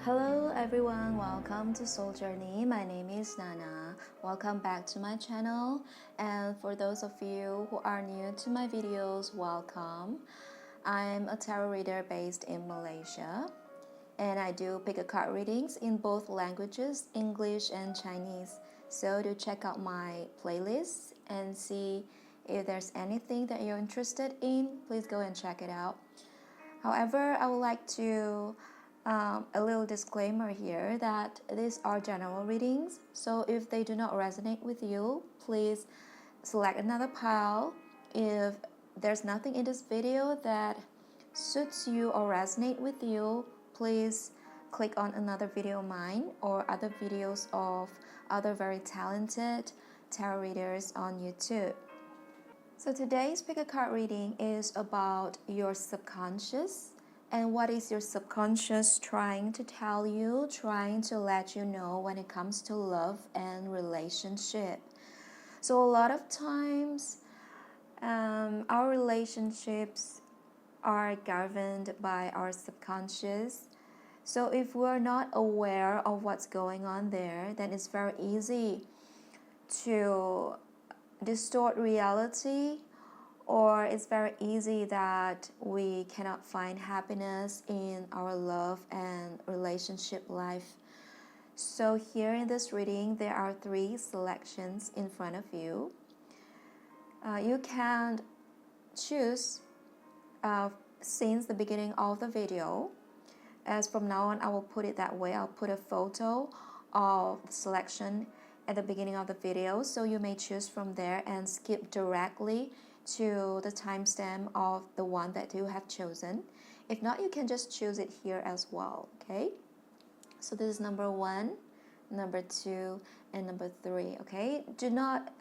Hello everyone, welcome to Soul Journey. My name is Nana. Welcome back to my channel. And for those of you who are new to my videos, welcome. I'm a tarot reader based in Malaysia. And I do pick a card readings in both languages, English and Chinese. So do check out my playlist and see if there's anything that you're interested in. Please go and check it out. However, I would like to a little disclaimer here that these are general readings, so if they do not resonate with you, please select another pile. If there's nothing in this video that suits you or resonate with you, please click on another video of mine or other videos of other very talented tarot readers on YouTube. So today's pick a card reading is about your subconscious. And what is your subconscious trying to tell you, trying to let you know when it comes to love and relationship? So a lot of times, our relationships are governed by our subconscious. So if we're not aware of what's going on there, then it's very easy to distort reality, or it's very easy that we cannot find happiness in our love and relationship life. So here in this reading, there are 3 selections in front of you. You can choose since the beginning of the video. As from now on, I will put it that way. I'll put a photo of the selection at the beginning of the video, so you may choose from there and skip directly to the timestamp of the one that you have chosen. If not, you can just choose it here as well, okay? So this is number 1, number 2, and number 3, okay? Do not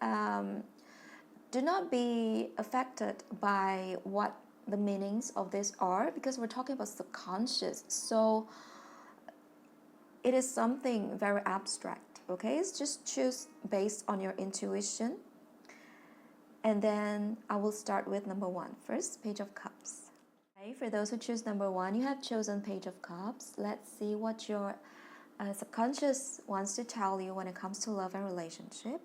be affected by what the meanings of this are, because we're talking about subconscious, so it is something very abstract, okay? So just choose based on your intuition. And then I will start with number 1 first, Page of Cups. Okay, for those who choose number 1, you have chosen Page of Cups. Let's see what your subconscious wants to tell you when it comes to love and relationship.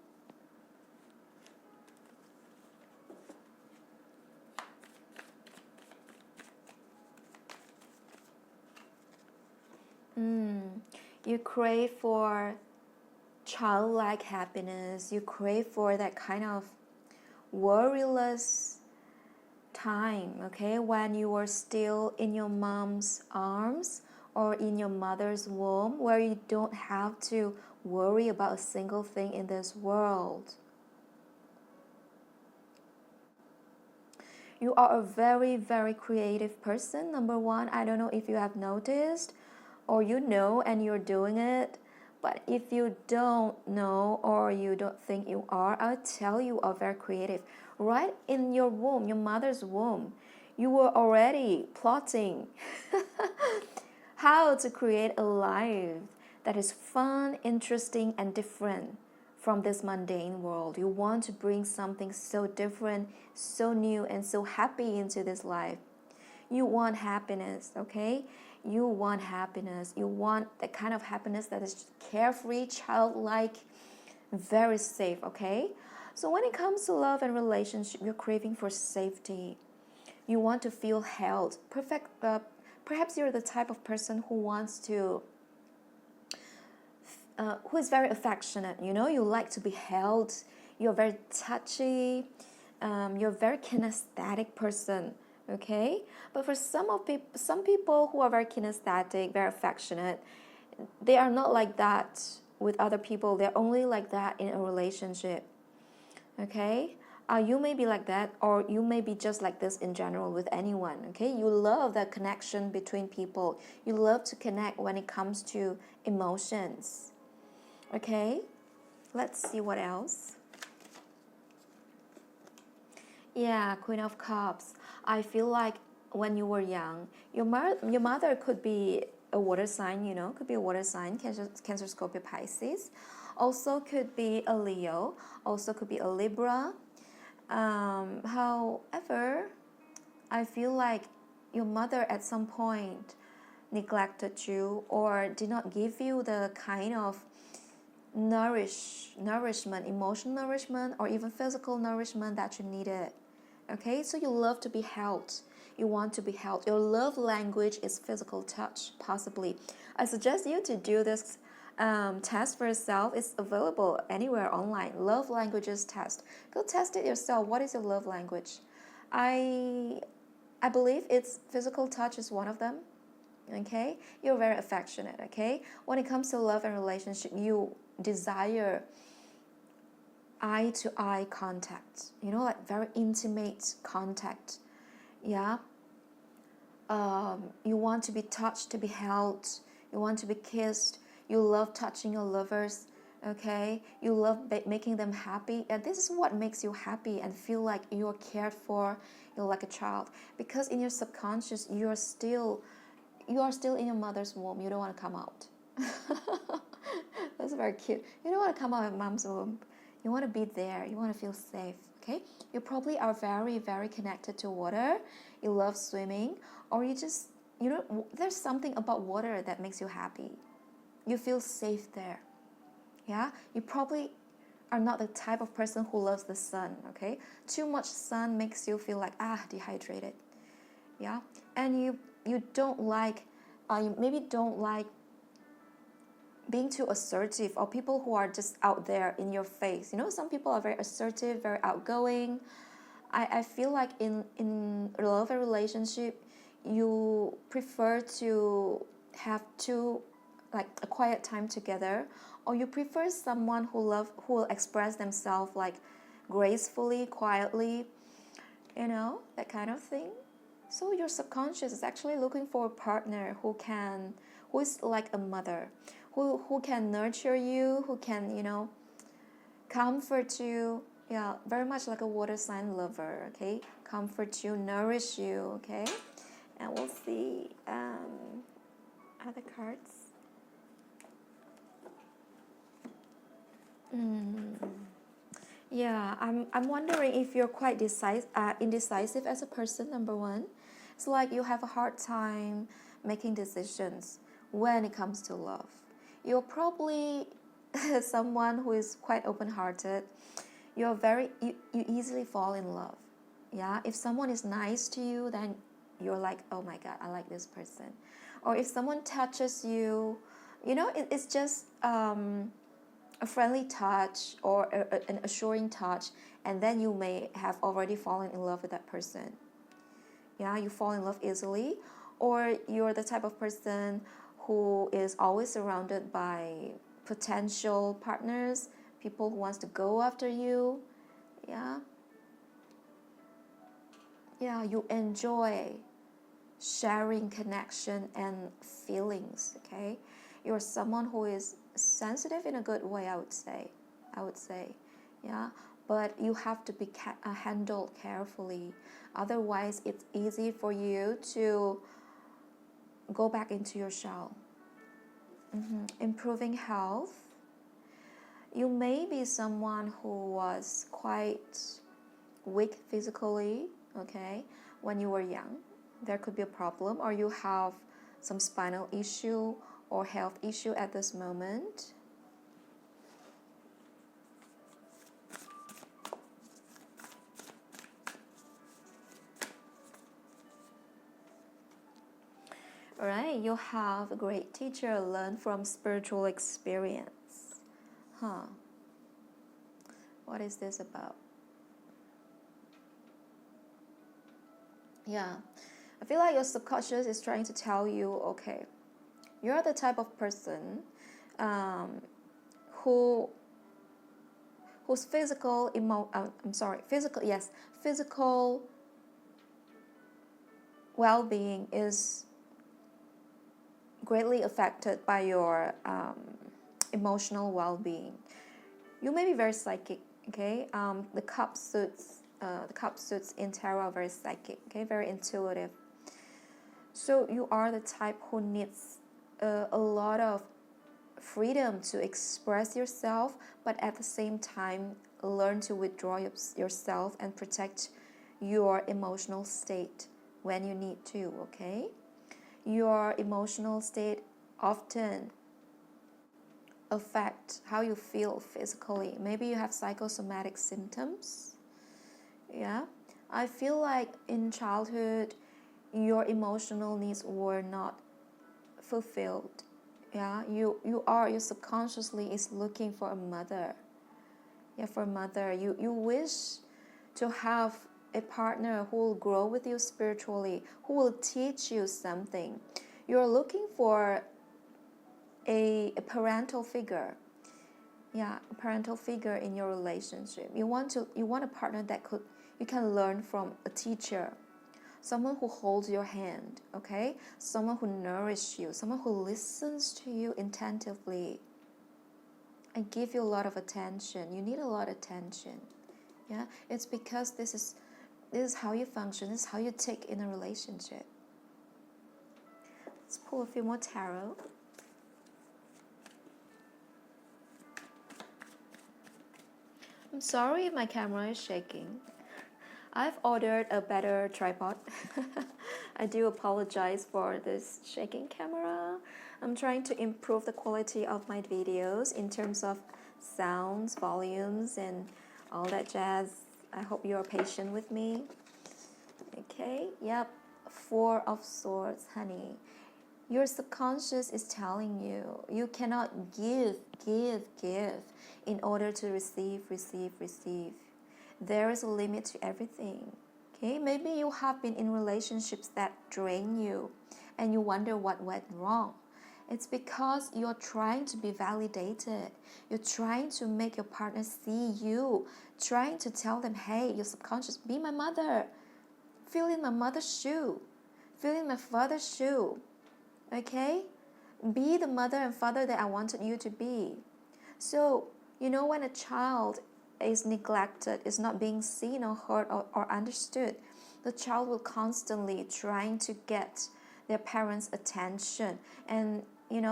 You crave for childlike happiness. You crave for that kind of worryless time, okay, when you were still in your mom's arms or in your mother's womb, where you don't have to worry about a single thing in this world. You are a very, very creative person, number 1. I don't know if you have noticed or you know and you're doing it. But if you don't know or you don't think you are, I'll tell you are very creative. Right in your womb, your mother's womb, you were already plotting how to create a life that is fun, interesting, and different from this mundane world. You want to bring something so different, so new, and so happy into this life. You want happiness, okay? You want happiness. You want the kind of happiness that is carefree, childlike, very safe, okay? So when it comes to love and relationship, you're craving for safety. You want to feel held. Perhaps you're the type of person who wants to, who is very affectionate, you know? You like to be held. You're very touchy. You're a very kinesthetic person. Okay, but for some people who are very kinesthetic, very affectionate, they are not like that with other people. They're only like that in a relationship. Okay, you may be like that, or you may be just like this in general with anyone. Okay, you love that connection between people. You love to connect when it comes to emotions. Okay, let's see what else. Yeah, Queen of Cups. I feel like when you were young, your mother could be a water sign, you know, could be a water sign, Cancer, Scorpio, Pisces. Also could be a Leo, also could be a Libra. However, I feel like your mother at some point neglected you or did not give you the kind of nourishment, emotional nourishment, or even physical nourishment that you needed. Okay, so you love to be held. You want to be held. Your love language is physical touch, possibly. I suggest you to do this test for yourself. It's available anywhere online. Love languages test. Go test it yourself. What is your love language? I believe it's physical touch is one of them. Okay, you're very affectionate. Okay, when it comes to love and relationship, you desire eye-to-eye contact, like very intimate contact. Yeah. You want to be touched, to be held. You want to be kissed. You love touching your lovers. Okay, you love making them happy, and this is what makes you happy and feel like you're cared for. You're like a child, because in your subconscious you are still in your mother's womb. You don't want to come out. That's very cute. You don't want to come out of mom's womb. You want to be there. You want to feel safe. Okay, you probably are very, very connected to water. You love swimming, or you just, there's something about water that makes you happy. You feel safe there. Yeah, you probably are not the type of person who loves the sun. Okay, too much sun makes you feel like dehydrated. Yeah, and you don't like, you maybe don't like being too assertive, or people who are just out there in your face. Some people are very assertive, very outgoing. I feel like in a love and relationship, you prefer to have a quiet time together, or you prefer someone who will express themselves like gracefully, quietly, that kind of thing. So your subconscious is actually looking for a partner who is like a mother, who can nurture you, who can, comfort you. Yeah, very much like a water sign lover, okay? Comfort you, nourish you, okay? And we'll see other cards. Yeah, I'm wondering if you're quite indecisive as a person, number one. It's like you have a hard time making decisions when it comes to love. You're probably someone who is quite open-hearted. You easily fall in love. Yeah, if someone is nice to you, then you're like, oh my God, I like this person. Or if someone touches you, it's just a friendly touch or an assuring touch, and then you may have already fallen in love with that person. Yeah, you fall in love easily, or you're the type of person who is always surrounded by potential partners, people who wants to go after you. Yeah, you enjoy sharing connection and feelings. Okay, you're someone who is sensitive in a good way, I would say. Yeah, but you have to be handled carefully, otherwise it's easy for you to go back into your shell. Improving health. You may be someone who was quite weak physically, okay, when you were young. There could be a problem, or you have some spinal issue or health issue at this moment. All right, you have a great teacher, learn from spiritual experience. What is this about? Yeah, I feel like your subconscious is trying to tell you, okay, you're the type of person whose physical well-being is greatly affected by your emotional well-being. You may be very psychic, okay? The cup suits in tarot are very psychic, okay? Very intuitive. So you are the type who needs a lot of freedom to express yourself, but at the same time learn to withdraw yourself and protect your emotional state when you need to, okay? your emotional state often affect how you feel physically. Maybe you have psychosomatic symptoms. Yeah, I feel like in childhood your emotional needs were not fulfilled. Yeah, your subconsciously is looking for a mother. Yeah, for a mother. You wish to have a partner who will grow with you spiritually, who will teach you something. You're looking for a parental figure. Yeah, a parental figure in your relationship. You want a partner that you can learn from, a teacher, someone who holds your hand, okay? Someone who nourishes you, someone who listens to you attentively and give you a lot of attention. You need a lot of attention. Yeah, it's because this is how you function, this is how you tick in a relationship. Let's pull a few more tarot. I'm sorry if my camera is shaking. I've ordered a better tripod. I do apologize for this shaking camera. I'm trying to improve the quality of my videos in terms of sounds, volumes, and all that jazz. I hope you're patient with me. Okay, yep. Four of Swords, honey. Your subconscious is telling you you cannot give in order to receive. There is a limit to everything. Okay, maybe you have been in relationships that drain you and you wonder what went wrong. It's because you're trying to be validated. You're trying to make your partner see you, trying to tell them, hey, your subconscious, be my mother. Feel in my mother's shoe. Feel in my father's shoe. Okay? Be the mother and father that I wanted you to be. So, when a child is neglected, is not being seen or heard or understood, the child will constantly trying to get their parents' attention. And,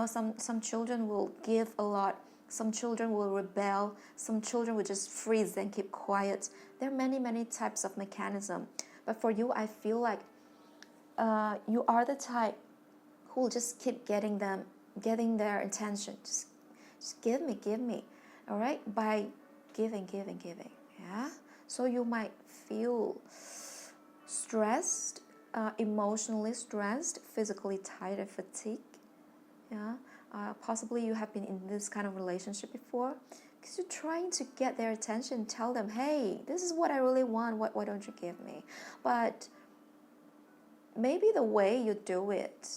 some children will give a lot. Some children will rebel. Some children will just freeze and keep quiet. There are many types of mechanism. But for you, I feel like you are the type who will just keep getting their attention. Just give me, all right? By giving. Yeah. So you might feel stressed, emotionally stressed, physically tired and fatigued. Yeah. Possibly you have been in this kind of relationship before, because you're trying to get their attention. Tell them, hey, this is what I really want. Why don't you give me? But maybe the way you do it,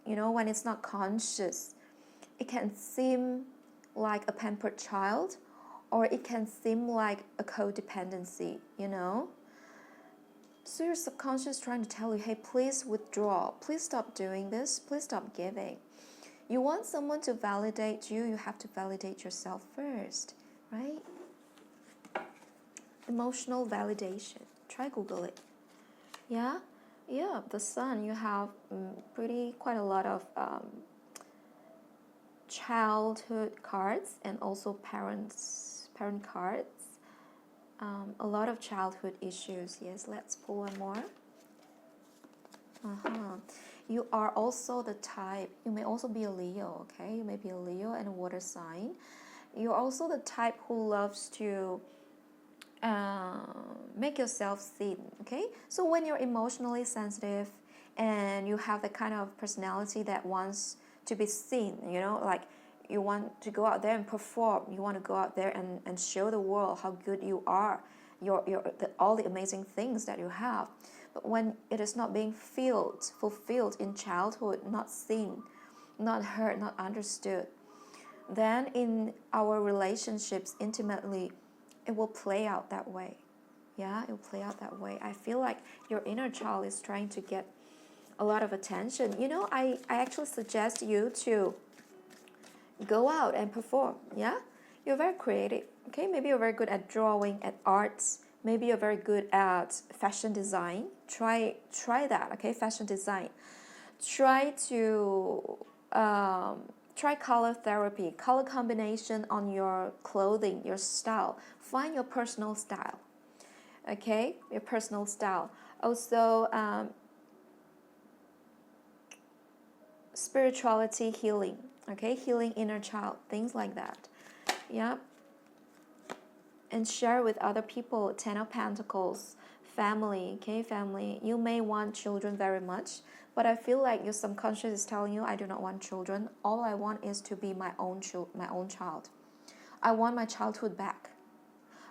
when it's not conscious, it can seem like a pampered child, or it can seem like a codependency, So your subconscious is trying to tell you, hey, please withdraw. Please stop doing this. Please stop giving. You want someone to validate you, you have to validate yourself first, right? Emotional validation. Try Google it. Yeah? Yeah, the Sun, you have quite a lot of childhood cards and also parent cards. A lot of childhood issues. Yes, let's pull one more. You are also the type, you may also be a Leo, okay? You may be a Leo and a water sign. You're also the type who loves to make yourself seen, okay? So when you're emotionally sensitive and you have the kind of personality that wants to be seen, like you want to go out there and perform, you want to go out there and show the world how good you are, all the amazing things that you have. But when it is not being fulfilled in childhood, not seen, not heard, not understood, then in our relationships intimately, it will play out that way. Yeah, it will play out that way. I feel like your inner child is trying to get a lot of attention. I actually suggest you to go out and perform. Yeah, you're very creative. Okay, maybe you're very good at drawing, at arts. Maybe you're very good at fashion design. Try that. Okay, fashion design. Try to try color therapy, color combination on your clothing, your style. Find your personal style. Okay, your personal style. Also, spirituality, healing, okay, healing inner child, things like that. Yeah. And share with other people. 10 of Pentacles, family, okay, family. You may want children very much, but I feel like your subconscious is telling you, I do not want children. All I want is to be my own child. I want my childhood back.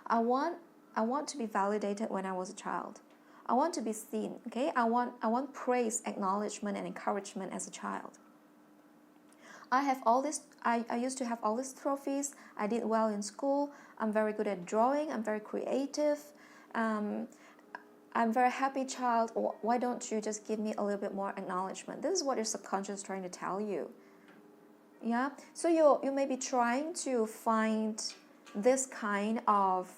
I want to be validated when I was a child. I want to be seen, okay? I want praise, acknowledgement, and encouragement as a child. I have all this. I used to have all these trophies. I did well in school. I'm very good at drawing. I'm very creative. I'm a very happy child. Why don't you just give me a little bit more acknowledgement? This is what your subconscious is trying to tell you. Yeah. So you may be trying to find this kind of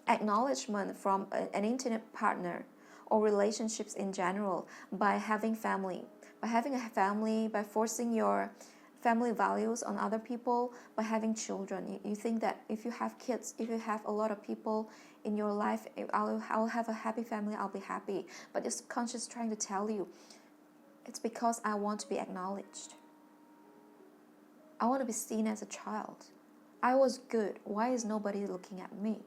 acknowledgement from an intimate partner or relationships in general by having family. By having a family, by forcing your family values on other people, by having children. You think that if you have kids, if you have a lot of people in your life, I'll have a happy family, I'll be happy. But your subconscious is trying to tell you, it's because I want to be acknowledged. I want to be seen as a child. I was good. Why is nobody looking at me?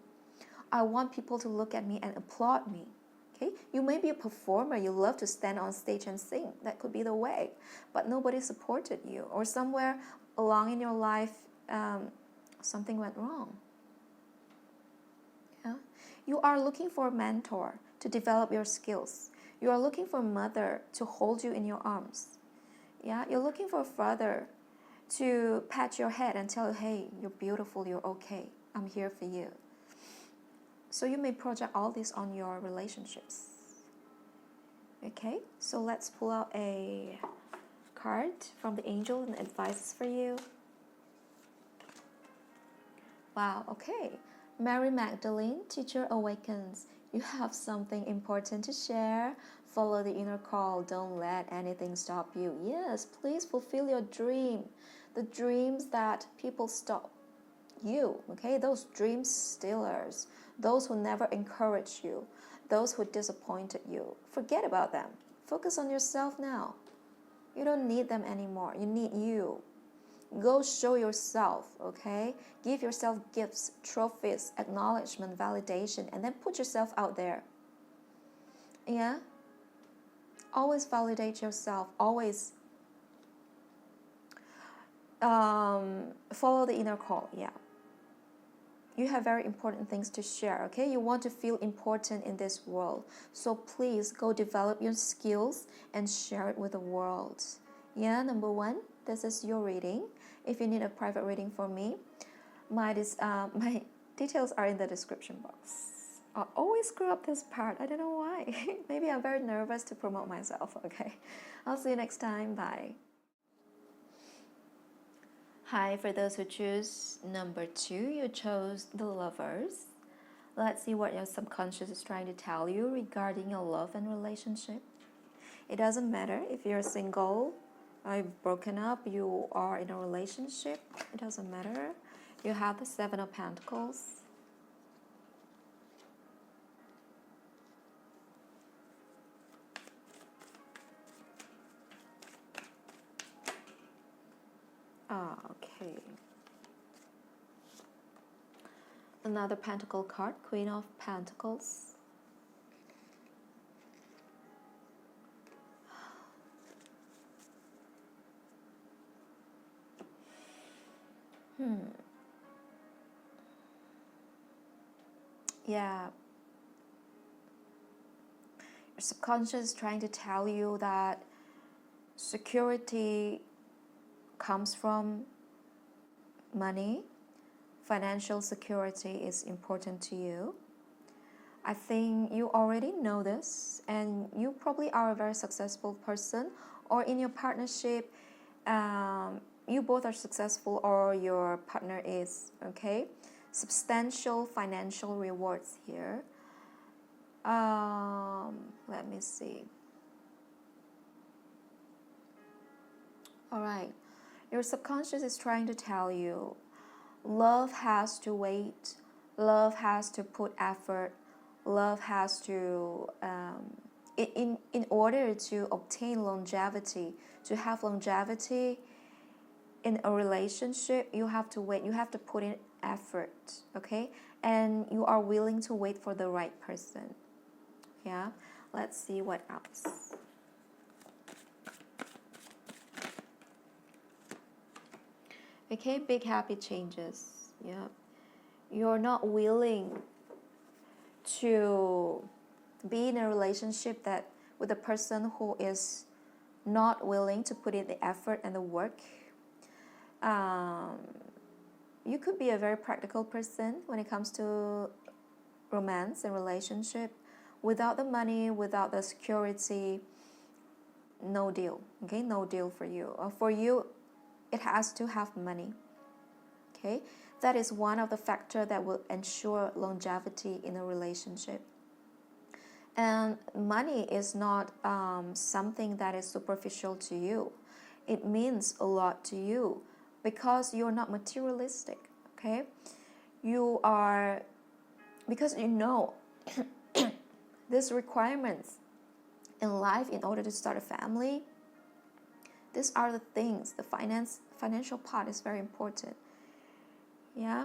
I want people to look at me and applaud me. Okay? You may be a performer. You love to stand on stage and sing. That could be the way. But nobody supported you. Or somewhere along in your life, something went wrong. Yeah? You are looking for a mentor to develop your skills. You are looking for a mother to hold you in your arms. Yeah? You're looking for a father to pat your head and tell you, hey, you're beautiful, you're okay. I'm here for you. So you may project all this on your relationships. Okay, so let's pull out a card from the angel and advices for you. Wow, okay. Mary Magdalene, teacher awakens. You have something important to share. Follow the inner call. Don't let anything stop you. Yes, please fulfill your dream. The dreams that people stop you, okay? Those dream stealers, those who never encourage you, those who disappointed you. Forget about them. Focus on yourself now. You don't need them anymore. You need you. Go show yourself, okay? Give yourself gifts, trophies, acknowledgement, validation, and then put yourself out there. Yeah? Always validate yourself. Always follow the inner call. Yeah. You have very important things to share, okay? You want to feel important in this world. So please go develop your skills and share it with the world. Yeah, number one, this is your reading. If you need a private reading from me, my details are in the description box. I always screw up this part. I don't know why. Maybe I'm very nervous to promote myself, okay? I'll see you next time. Bye. Hi, for those who choose number 2, you chose the Lovers. Let's see what your subconscious is trying to tell you regarding your love and relationship. It doesn't matter if you're single, you've broken up, you are in a relationship. It doesn't matter. You have the 7 of Pentacles. Okay. Another Pentacle card, Queen of Pentacles. Yeah. Your subconscious is trying to tell you that security comes from money. Financial security is important to you. I think you already know this, and you probably are a very successful person, or in your partnership, you both are successful or your partner is, okay? Substantial financial rewards here. Let me see. All right. Your subconscious is trying to tell you love has to wait. Love has to put effort. Love has to in order to obtain longevity, to have longevity in a relationship, you have to wait, you have to put in effort, okay? And you are willing to wait for the right person. Yeah, let's see what else. Okay, big happy changes. Yeah, you're not willing to be in a relationship that with a person who is not willing to put in the effort and the work. You could be a very practical person when it comes to romance and relationship. Without the money, without the security, no deal. Okay, no deal for you. For you, it has to have money. Okay, that is one of the factors that will ensure longevity in a relationship. And money is not something that is superficial to you. It means a lot to you because you're not materialistic. Okay, you are, because you know these requirements in life in order to start a family. These are the things. The financial part is very important. Yeah.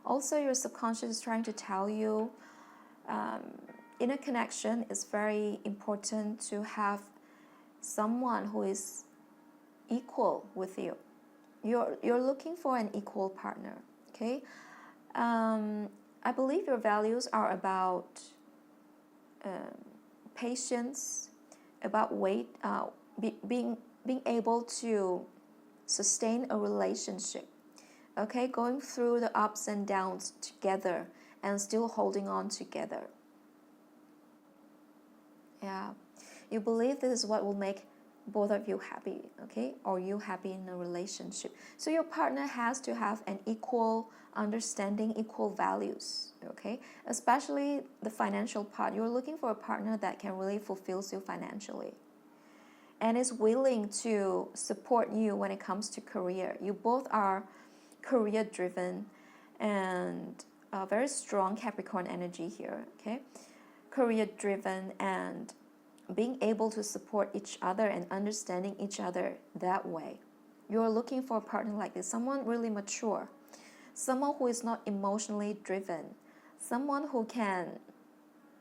Also, your subconscious is trying to tell you in a connection, it's very important to have someone who is equal with you. You're looking for an equal partner. Okay. I believe your values are about patience, about being able to sustain a relationship. Okay, going through the ups and downs together and still holding on together. Yeah, you believe this is what will make both of you happy, okay, or you happy in a relationship. So your partner has to have an equal understanding, equal values, okay, especially the financial part. You're looking for a partner that can really fulfill you financially and is willing to support you when it comes to career. You both are career driven and very strong Capricorn energy here, okay, career driven and being able to support each other and understanding each other that way. You're looking for a partner like this, someone really mature, someone who is not emotionally driven, someone who can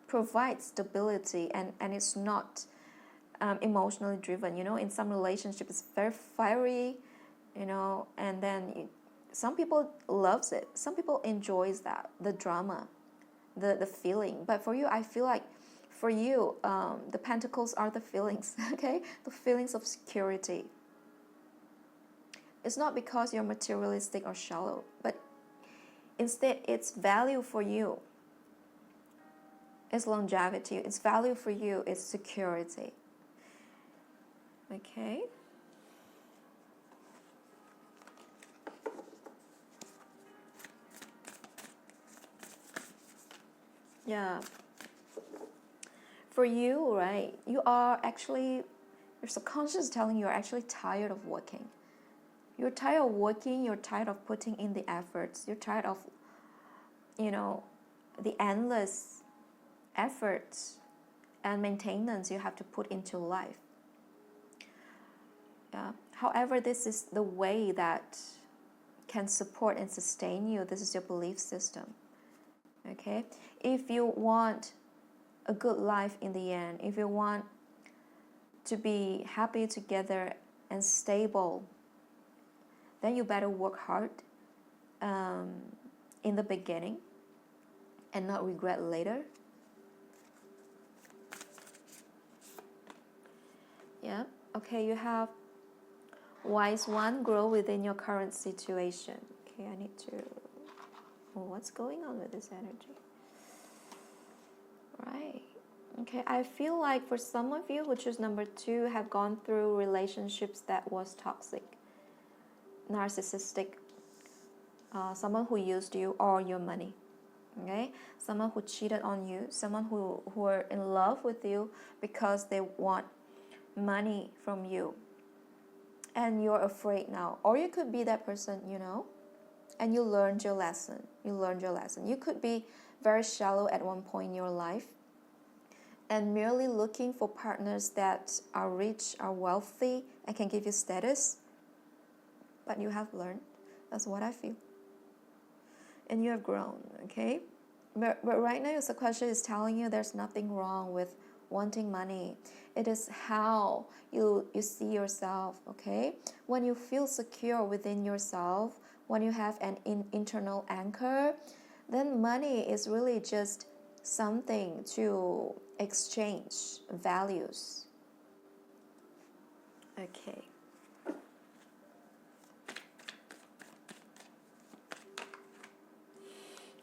provide stability and is not emotionally driven. You know, in some relationships it's very fiery, you know, and then some people loves it, some people enjoys that, the drama, the feeling. But for you, I feel like for you, the pentacles are the feelings, okay? The feelings of security. It's not because you're materialistic or shallow, but instead it's value for you. It's longevity. It's value for you. It's security. Okay? Yeah. For you, right, you are actually, your subconscious is telling you you're actually tired of working. You're tired of working, you're tired of putting in the efforts, you're tired of, you know, the endless efforts and maintenance you have to put into life. However, this is the way that can support and sustain you. This is your belief system. Okay? If you want a good life in the end, if you want to be happy together and stable, then you better work hard in the beginning and not regret later. Yeah, okay, you have wise one, grow within your current situation. Okay, I need to, what's going on with this energy? Right. Okay, I feel like for some of you who choose number 2 have gone through relationships that was toxic, narcissistic, someone who used you or your money. Okay, someone who cheated on you, someone who are in love with you because they want money from you and you're afraid now. Or you could be that person, you know, and you learned your lesson. You could be very shallow at one point in your life, and merely looking for partners that are rich, are wealthy, and can give you status. But you have learned. That's what I feel. And you have grown, okay? But right now your subconscious is telling you there's nothing wrong with wanting money. It is how you see yourself, okay? When you feel secure within yourself, when you have an internal anchor, then money is really just something to exchange values. Okay.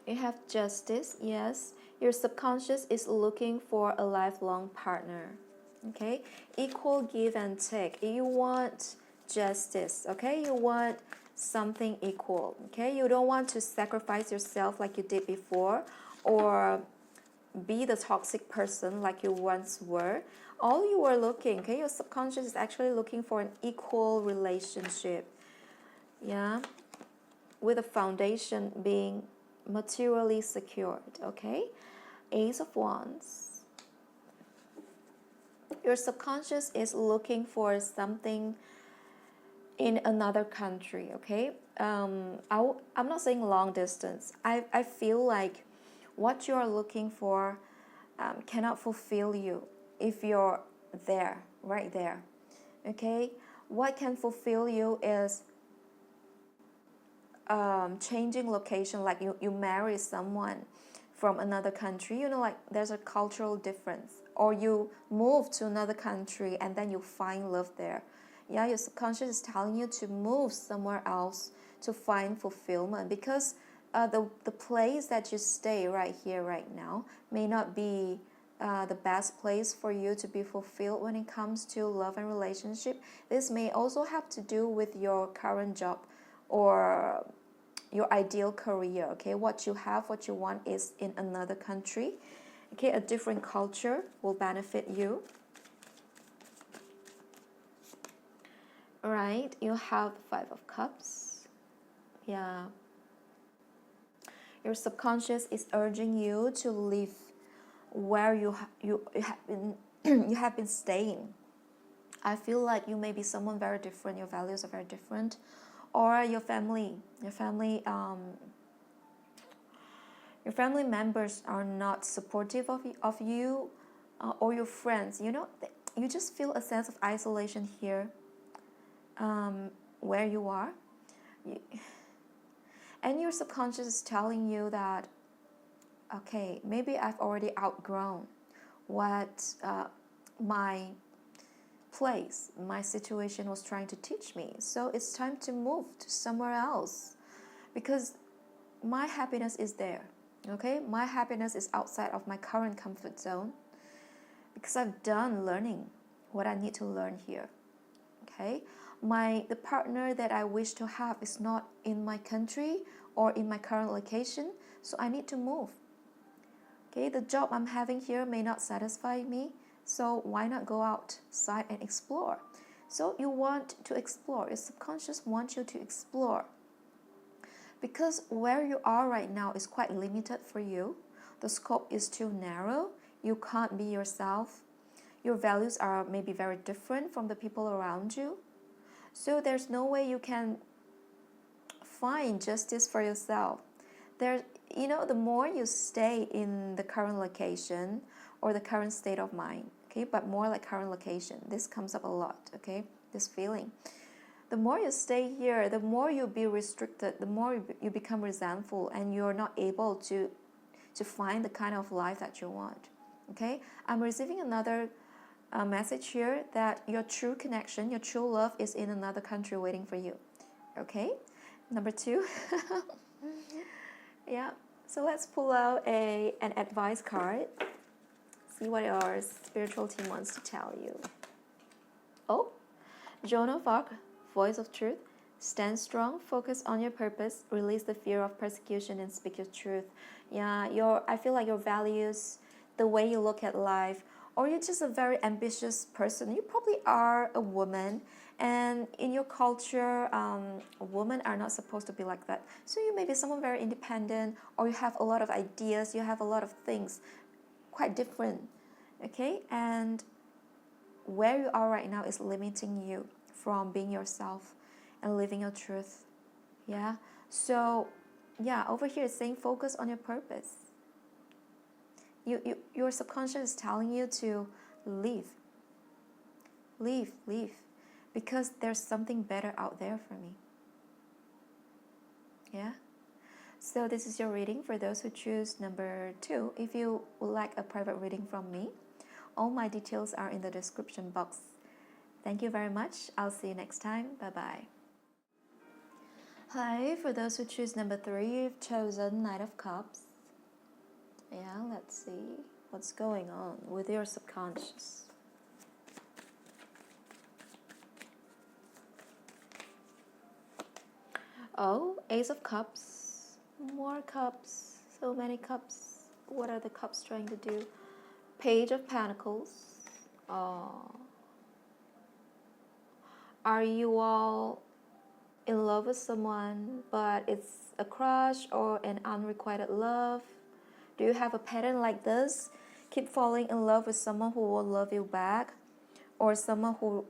You have justice, yes. Your subconscious is looking for a lifelong partner, okay? Equal give and take. You want justice, okay? You want something equal, okay? You don't want to sacrifice yourself like you did before, or be the toxic person like you once were. All you are looking, okay? Your subconscious is actually looking for an equal relationship, yeah? With a foundation being materially secured, okay? Ace of Wands. Your subconscious is looking for something in another country, okay? I'm not saying long distance. I feel like what you are looking for cannot fulfill you if you're there, right there, okay? What can fulfill you is changing location, like you marry someone from another country, you know, like there's a cultural difference, or you move to another country and then you find love there. Yeah, your subconscious is telling you to move somewhere else to find fulfillment, because the place that you stay right here, right now, may not be the best place for you to be fulfilled when it comes to love and relationship. This may also have to do with your current job or your ideal career, okay? What you have, what you want is in another country, okay? A different culture will benefit you. All right, you have the Five of Cups. Yeah. Your subconscious is urging you to leave where you have been you have been staying. I feel like you may be someone very different, your values are very different, or your family members are not supportive of you, or your friends, you know, you just feel a sense of isolation here, where you are, and your subconscious is telling you that, okay, maybe I've already outgrown what my place, my situation was trying to teach me. So it's time to move to somewhere else, because my happiness is there, okay? My happiness is outside of my current comfort zone, because I've done learning what I need to learn here, okay? The partner that I wish to have is not in my country or in my current location, so I need to move, okay? The job I'm having here may not satisfy me, so why not go outside and explore? So you want to explore. Your subconscious wants you to explore, because where you are right now is quite limited for you. The scope is too narrow. You can't be yourself. Your values are maybe very different from the people around you. So there's no way you can find justice for yourself. You know, the more you stay in the current location or the current state of mind, okay, but more like current location, this comes up a lot, okay, this feeling. The more you stay here, the more you be restricted, the more you become resentful, and you're not able to find the kind of life that you want, okay? I'm receiving another message here that your true connection, your true love is in another country waiting for you, okay? Number 2. Yeah, so let's pull out an advice card. See what our spiritual team wants to tell you. Oh, Joan of Arc, Voice of Truth. Stand strong, focus on your purpose, release the fear of persecution, and speak your truth. Yeah, I feel like your values, the way you look at life, or you're just a very ambitious person. You probably are a woman, And in your culture, women are not supposed to be like that. So you may be someone very independent, or you have a lot of ideas, you have a lot of things quite different, okay? And where you are right now is limiting you from being yourself and living your truth. Yeah. So yeah, over here it's saying focus on your purpose. Your subconscious is telling you to leave, because there's something better out there for me. Yeah. So this is your reading for those who choose number 2. If you would like a private reading from me, all my details are in the description box. Thank you very much. I'll see you next time. Bye-bye. Hi, for those who choose number 3, you've chosen Knight of Cups. Yeah, let's see what's going on with your subconscious. Oh, Ace of Cups, more cups, so many cups. What are the cups trying to do? Page of Pentacles. Oh. Are you all in love with someone, but it's a crush or an unrequited love? Do you have a pattern like this? Keep falling in love with someone who will love you back, or someone who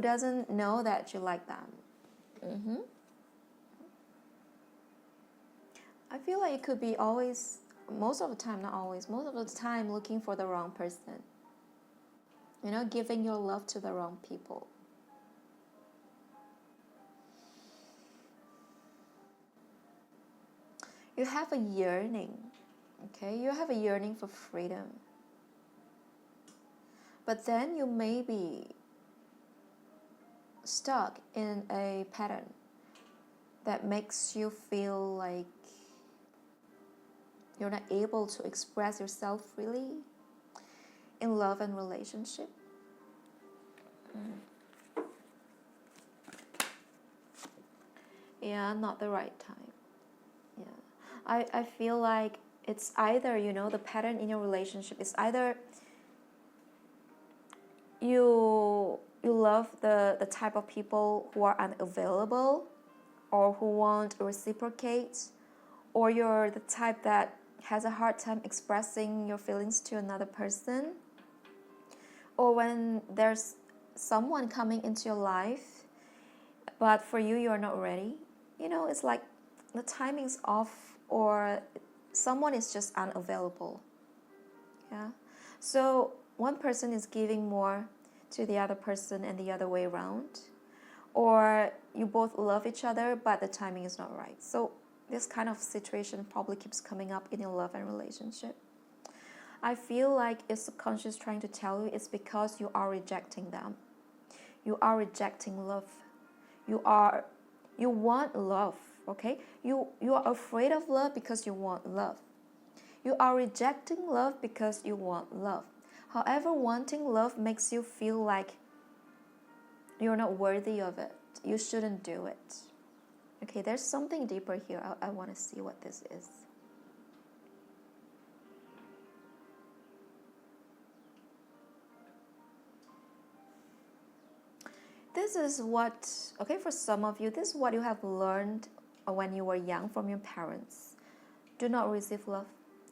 doesn't know that you like them. I feel like it could be always, most of the time, not always, most of the time looking for the wrong person. You know, giving your love to the wrong people. You have a yearning, okay? You have a yearning for freedom. But then you may be stuck in a pattern that makes you feel like you're not able to express yourself freely in love and relationship. Yeah, not the right time. Yeah, I feel like it's either, you know, the pattern in your relationship is either you love the type of people who are unavailable or who won't reciprocate, or you're the type that has a hard time expressing your feelings to another person, or when there's someone coming into your life but for you you're not ready. You know, it's like the timing's off, or someone is just unavailable. Yeah. So one person is giving more to the other person and the other way around, or you both love each other but the timing is not right. So this kind of situation probably keeps coming up in your love and relationship. I feel like your subconscious trying to tell you it's because you are rejecting them. You are rejecting love. You want love, okay? You are afraid of love because you want love. You are rejecting love because you want love. However, wanting love makes you feel like you're not worthy of it. You shouldn't do it. Okay, there's something deeper here. I want to see what this is. This is what, okay, for some of you, this is what you have learned when you were young from your parents. Do not receive love,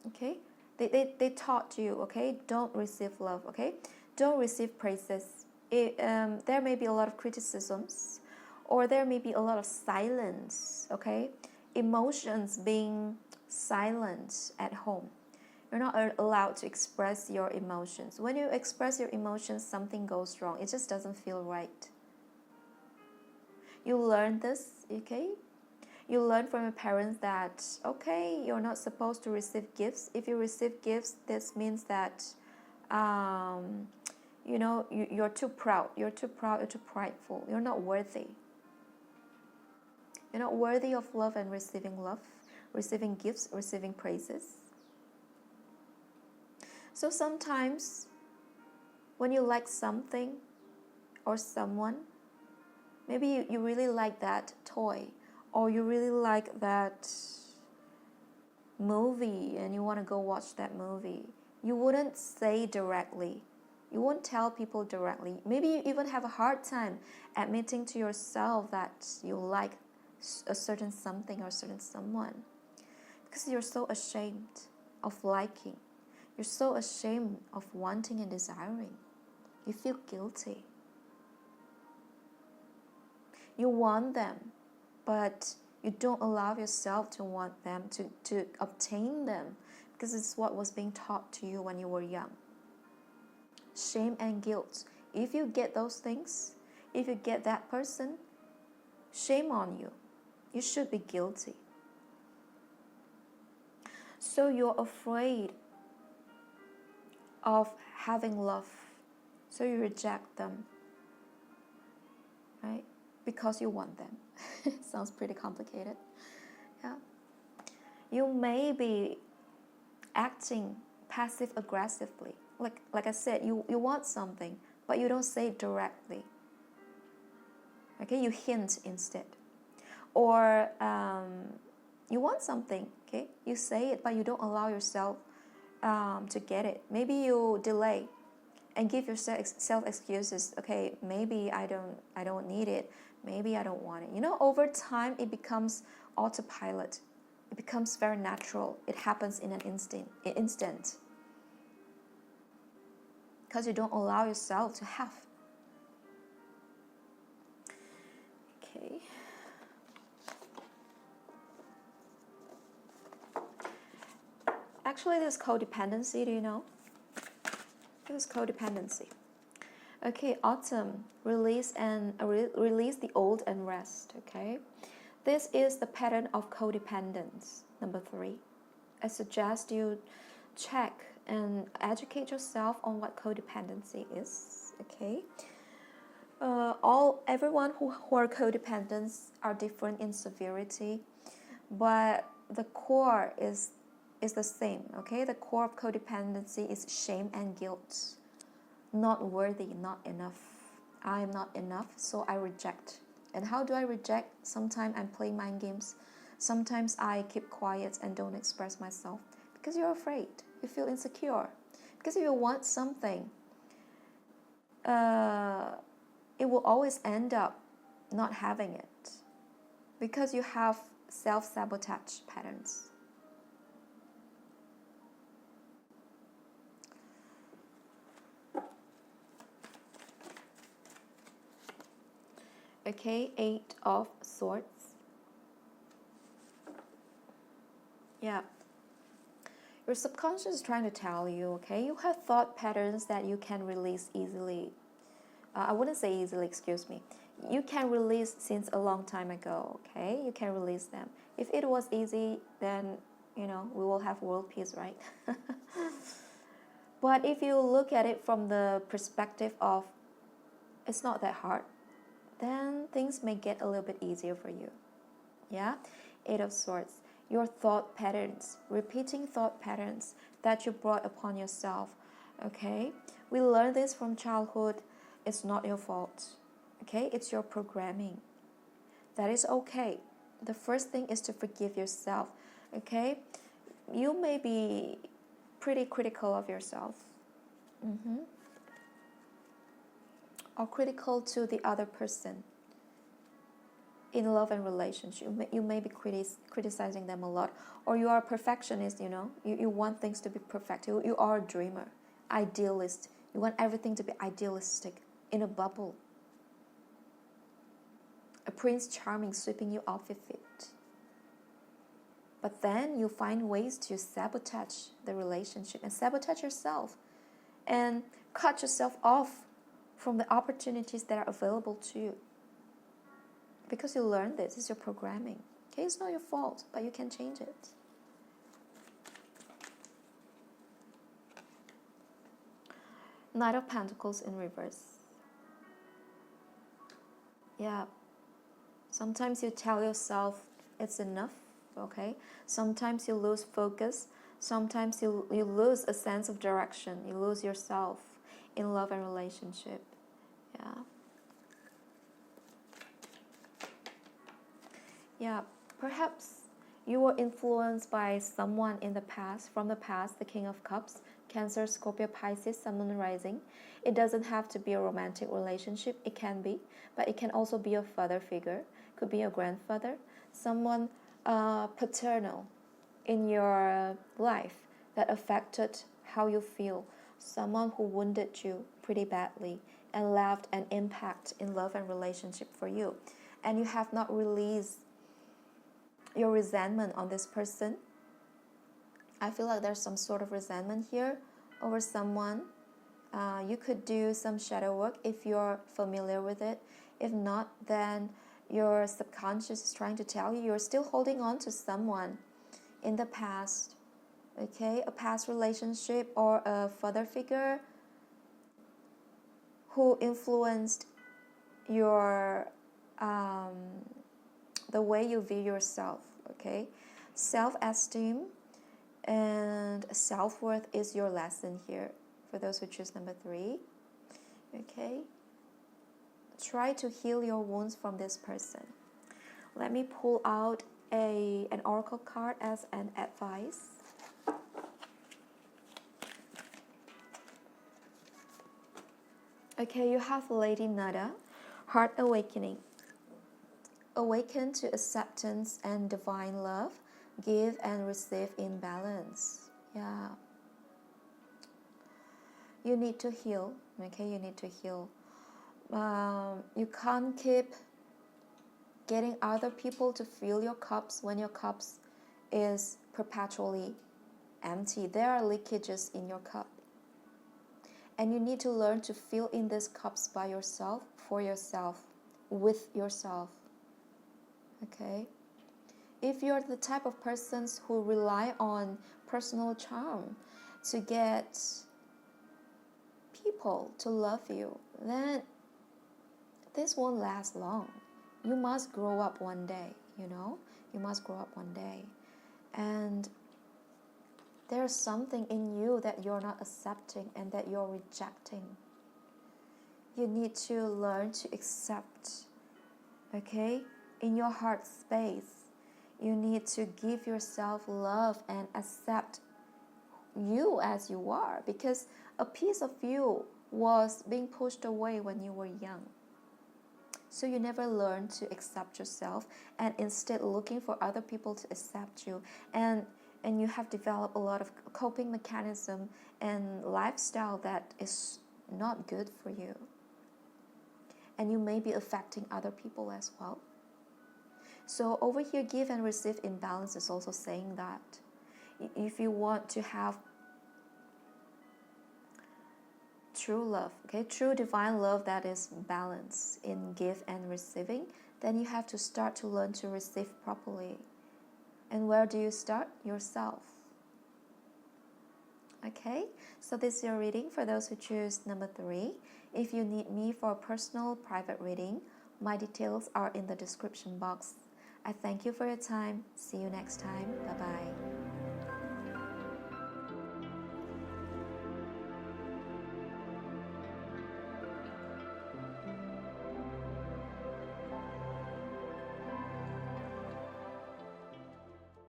okay? They taught you, okay? Don't receive love, okay? Don't receive praises. There may be a lot of criticisms, or there may be a lot of silence, okay? Emotions being silent at home. You're not allowed to express your emotions. When you express your emotions, something goes wrong. It just doesn't feel right. You learn this, okay? You learn from your parents that, okay, you're not supposed to receive gifts. If you receive gifts, this means that, you know, you're too proud. You're too proud, you're too prideful. You're not worthy. You're not worthy of love, receiving gifts, receiving praises. So sometimes when you like something or someone, maybe you really like that toy, or you really like that movie and you want to go watch that movie. You wouldn't say directly, You won't tell people directly. Maybe you even have a hard time admitting to yourself that you like a certain something or a certain someone, because you're so ashamed of liking. You're so ashamed of wanting and desiring. You feel guilty. You want them, but you don't allow yourself to want them, to obtain them, because it's what was being taught to you when you were young. Shame and guilt. If you get those things, if you get that person, shame on you. You should be guilty. So you're afraid of having love, so you reject them, right? Because you want them. Sounds pretty complicated. Yeah. You may be acting passive aggressively. Like I said, you want something, but you don't say it directly. Okay, you hint instead. Or you want something, okay? You say it, but you don't allow yourself to get it. Maybe you delay and give yourself excuses. Okay, maybe I don't need it. Maybe I don't want it. You know, over time it becomes autopilot. It becomes very natural. It happens in an instant. Because you don't allow yourself to have. Okay. Actually, this is codependency, do you know? This is codependency. Okay, autumn, release the old and rest, okay? This is the pattern of codependence, number 3. I suggest you check and educate yourself on what codependency is, okay? Everyone who are codependents are different in severity, but the core is the same, okay? The core of codependency is shame and guilt. Not worthy, not enough. I am not enough, so I reject. And how do I reject? Sometimes I'm playing mind games. Sometimes I keep quiet and don't express myself. Because you're afraid. You feel insecure. Because if you want something, it will always end up not having it. Because you have self-sabotage patterns. Okay, 8 of Swords. Yeah. Your subconscious is trying to tell you, okay, you have thought patterns that you can release easily. I wouldn't say easily, excuse me. You can release since a long time ago, okay? You can release them. If it was easy, then, we will have world peace, right? But if you look at it from the perspective of it's not that hard, then things may get a little bit easier for you. Yeah? 8 of Swords. Your thought patterns, repeating thought patterns that you brought upon yourself. Okay? We learn this from childhood. It's not your fault. Okay? It's your programming. That is okay. The first thing is to forgive yourself. Okay? You may be pretty critical of yourself. Or critical to the other person in love and relationship. You may be criticizing them a lot, or you are a perfectionist, you want things to be perfect. You are a dreamer, idealist. You want everything to be idealistic, in a bubble. A Prince Charming sweeping you off your feet. But then you find ways to sabotage the relationship and sabotage yourself and cut yourself off from the opportunities that are available to you. Because you learned this, it's your programming. Okay, it's not your fault, but you can change it. Knight of Pentacles in reverse. Yeah. Sometimes you tell yourself it's enough, okay? Sometimes you lose focus. Sometimes you lose a sense of direction. You lose yourself in love and relationship. Yeah. Yeah, perhaps you were influenced by someone in the past, from the past, the King of Cups. Cancer, Scorpio, Pisces, Sun, Moon, Rising. It doesn't have to be a romantic relationship. It can be, but it can also be a father figure. Could be a grandfather, someone paternal in your life that affected how you feel. Someone who wounded you pretty badly and left an impact in love and relationship for you. And you have not released your resentment on this person. I feel like there's some sort of resentment here over someone. You could do some shadow work if you're familiar with it. If not, then your subconscious is trying to tell you you're still holding on to someone in the past. Okay, a past relationship or a father figure who influenced your the way you view yourself. Okay, self-esteem and self-worth is your lesson here for those who choose number 3. Okay, try to heal your wounds from this person. Let me pull out an oracle card as an advice. Okay, you have Lady Nada, Heart Awakening. Awaken to acceptance and divine love. Give and receive in balance. Yeah. You need to heal. Okay, you need to heal. You can't keep getting other people to fill your cups when your cups is perpetually empty. There are leakages in your cup. And you need to learn to fill in these cups by yourself, for yourself, with yourself. Okay? If you're the type of persons who rely on personal charm to get people to love you, then this won't last long. You must grow up one day, you know? You must grow up one day. And there's something in you that you're not accepting and that you're rejecting. You need to learn to accept, okay? In your heart space, you need to give yourself love and accept you as you are, because a piece of you was being pushed away when you were young. So you never learn to accept yourself, and instead looking for other people to accept you. And you have developed a lot of coping mechanism and lifestyle that is not good for you. And you may be affecting other people as well. So over here, give and receive in balance is also saying that if you want to have true love, okay, true divine love that is balanced in give and receiving, then you have to start to learn to receive properly. And where do you start? Yourself. Okay, so this is your reading for those who choose number 3. If you need me for a personal private reading, my details are in the description box. I thank you for your time. See you next time. Bye-bye.